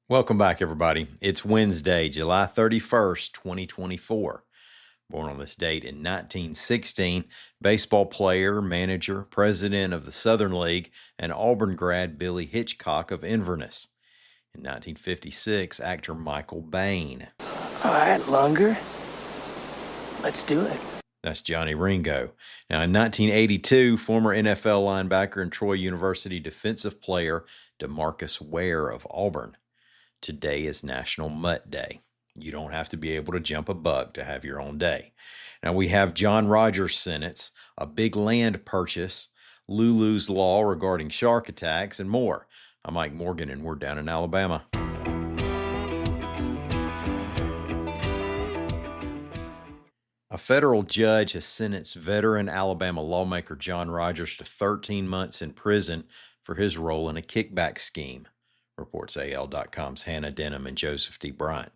Welcome back, everybody. It's Wednesday, July 31st, 2024. Born on this date in 1916, baseball player, manager, president of the Southern League, and Auburn grad Billy Hitchcock of Inverness. In 1956, actor Michael Bain. All right, Lunger. Let's do it. That's Johnny Ringo. Now, in 1982, former NFL linebacker and Troy University defensive player DeMarcus Ware of Auburn. Today is National Mutt Day. You don't have to be able to jump a buck to have your own day. Now we have John Rogers' sentence, a big land purchase, Lulus Law regarding shark attacks, and more. I'm Mike Morgan, and we're down in Alabama. A federal judge has sentenced veteran Alabama lawmaker John Rogers to 13 months in prison for his role in a kickback scheme, reports AL.com's Hannah Denham and Joseph D. Bryant.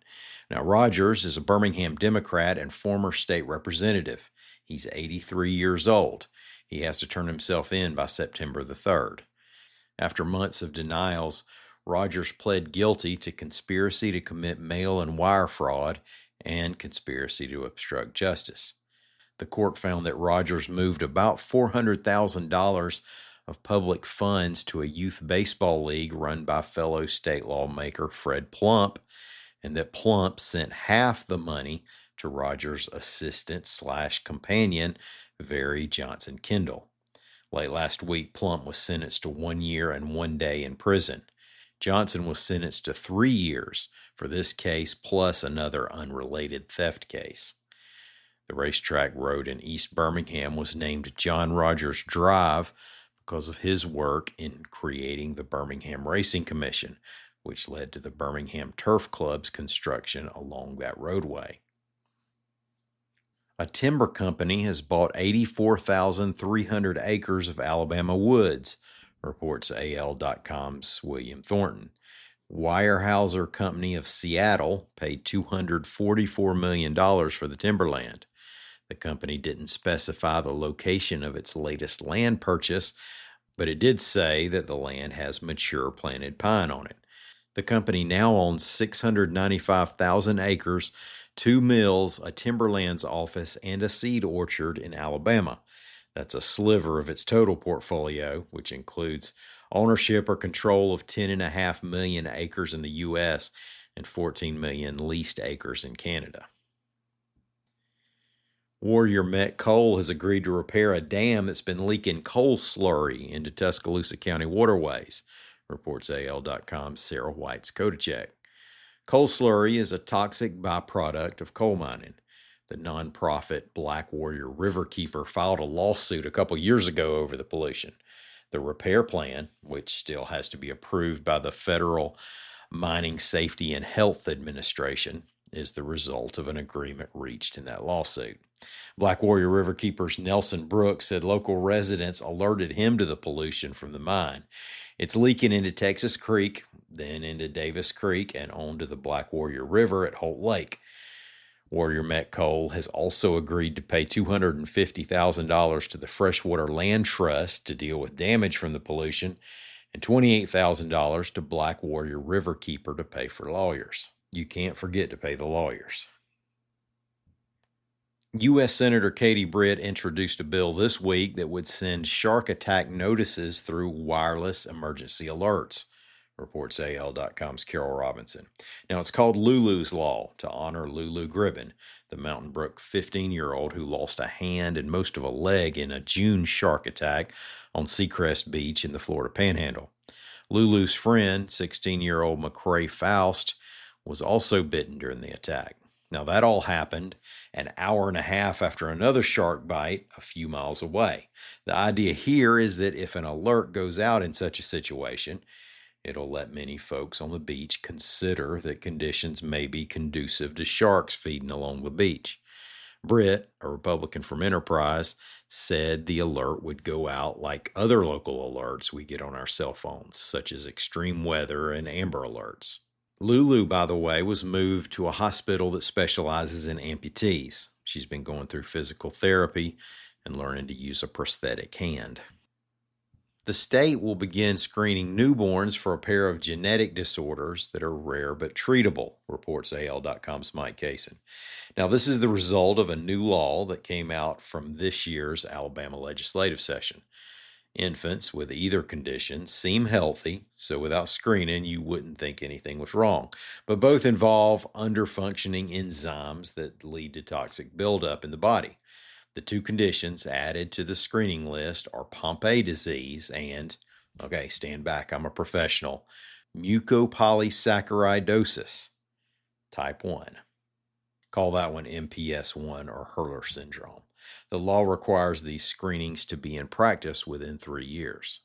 Now, Rogers is a Birmingham Democrat and former state representative. He's 83 years old. He has to turn himself in by September the 3rd. After months of denials, Rogers pled guilty to conspiracy to commit mail and wire fraud and conspiracy to obstruct justice. The court found that Rogers moved about $400,000 of public funds to a youth baseball league run by fellow state lawmaker Fred Plump, and that Plump sent half the money to Rogers' assistant/companion, Very Johnson Kendall. Late last week, Plump was sentenced to 1 year and 1 day in prison. Johnson was sentenced to 3 years for this case, plus another unrelated theft case. The racetrack road in East Birmingham was named John Rogers Drive because of his work in creating the Birmingham Racing Commission, which led to the Birmingham Turf Club's construction along that roadway. A timber company has bought 84,300 acres of Alabama woods, reports AL.com's William Thornton. Weyerhaeuser Company of Seattle paid $244 million for the timberland. The company didn't specify the location of its latest land purchase, but it did say that the land has mature planted pine on it. The company now owns 695,000 acres, 2 mills, a timberlands office, and a seed orchard in Alabama. That's a sliver of its total portfolio, which includes ownership or control of 10.5 million acres in the U.S. and 14 million leased acres in Canada. Warrior Met Coal has agreed to repair a dam that's been leaking coal slurry into Tuscaloosa County waterways, reports AL.com's Sarah White's Kodacheck. Coal slurry is a toxic byproduct of coal mining. The nonprofit Black Warrior Riverkeeper filed a lawsuit a couple years ago over the pollution. The repair plan, which still has to be approved by the Federal Mining Safety and Health Administration, is the result of an agreement reached in that lawsuit. Black Warrior Riverkeeper's Nelson Brooks said local residents alerted him to the pollution from the mine. It's leaking into Texas Creek, then into Davis Creek, and onto the Black Warrior River at Holt Lake. Warrior Met Coal has also agreed to pay $250,000 to the Freshwater Land Trust to deal with damage from the pollution, and $28,000 to Black Warrior Riverkeeper to pay for lawyers. You can't forget to pay the lawyers. U.S. Senator Katie Britt introduced a bill this week that would send shark attack notices through wireless emergency alerts, reports AL.com's Carol Robinson. Now, it's called Lulus Law to honor Lulu Gribben, the Mountain Brook 15-year-old who lost a hand and most of a leg in a June shark attack on Seacrest Beach in the Florida Panhandle. Lulu's friend, 16-year-old McCrae Faust, was also bitten during the attack. Now, that all happened an hour and a half after another shark bite a few miles away. The idea here is that if an alert goes out in such a situation, it'll let many folks on the beach consider that conditions may be conducive to sharks feeding along the beach. Britt, a Republican from Enterprise, said the alert would go out like other local alerts we get on our cell phones, such as extreme weather and Amber Alerts. Lulu, by the way, was moved to a hospital that specializes in amputees. She's been going through physical therapy and learning to use a prosthetic hand. The state will begin screening newborns for a pair of genetic disorders that are rare but treatable, reports AL.com's Mike Kaysen. Now, this is the result of a new law that came out from this year's Alabama legislative session. Infants with either condition seem healthy, so without screening, you wouldn't think anything was wrong. But both involve underfunctioning enzymes that lead to toxic buildup in the body. The two conditions added to the screening list are Pompe disease and, okay, stand back, I'm a professional, mucopolysaccharidosis, type 1. Call that one MPS 1 or Hurler syndrome. The law requires these screenings to be in practice within 3 years.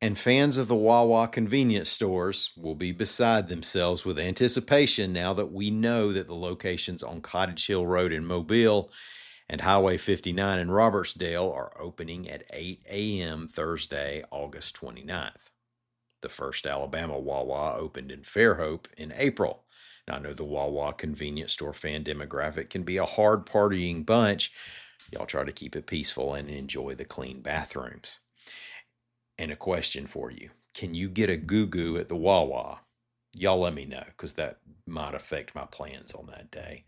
And fans of the Wawa convenience stores will be beside themselves with anticipation now that we know that the locations on Cottage Hill Road in Mobile and Highway 59 in Robertsdale are opening at 8 a.m. Thursday, August 29th. The first Alabama Wawa opened in Fairhope in April. Now, I know the Wawa convenience store fan demographic can be a hard partying bunch. Y'all try to keep it peaceful and enjoy the clean bathrooms. And a question for you. Can you get a goo-goo at the Wawa? Y'all let me know, because that might affect my plans on that day.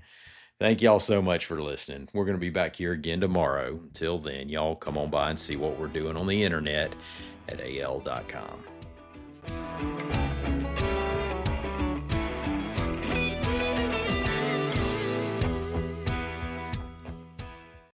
Thank y'all so much for listening. We're going to be back here again tomorrow. Until then, y'all come on by and see what we're doing on the internet at al.com.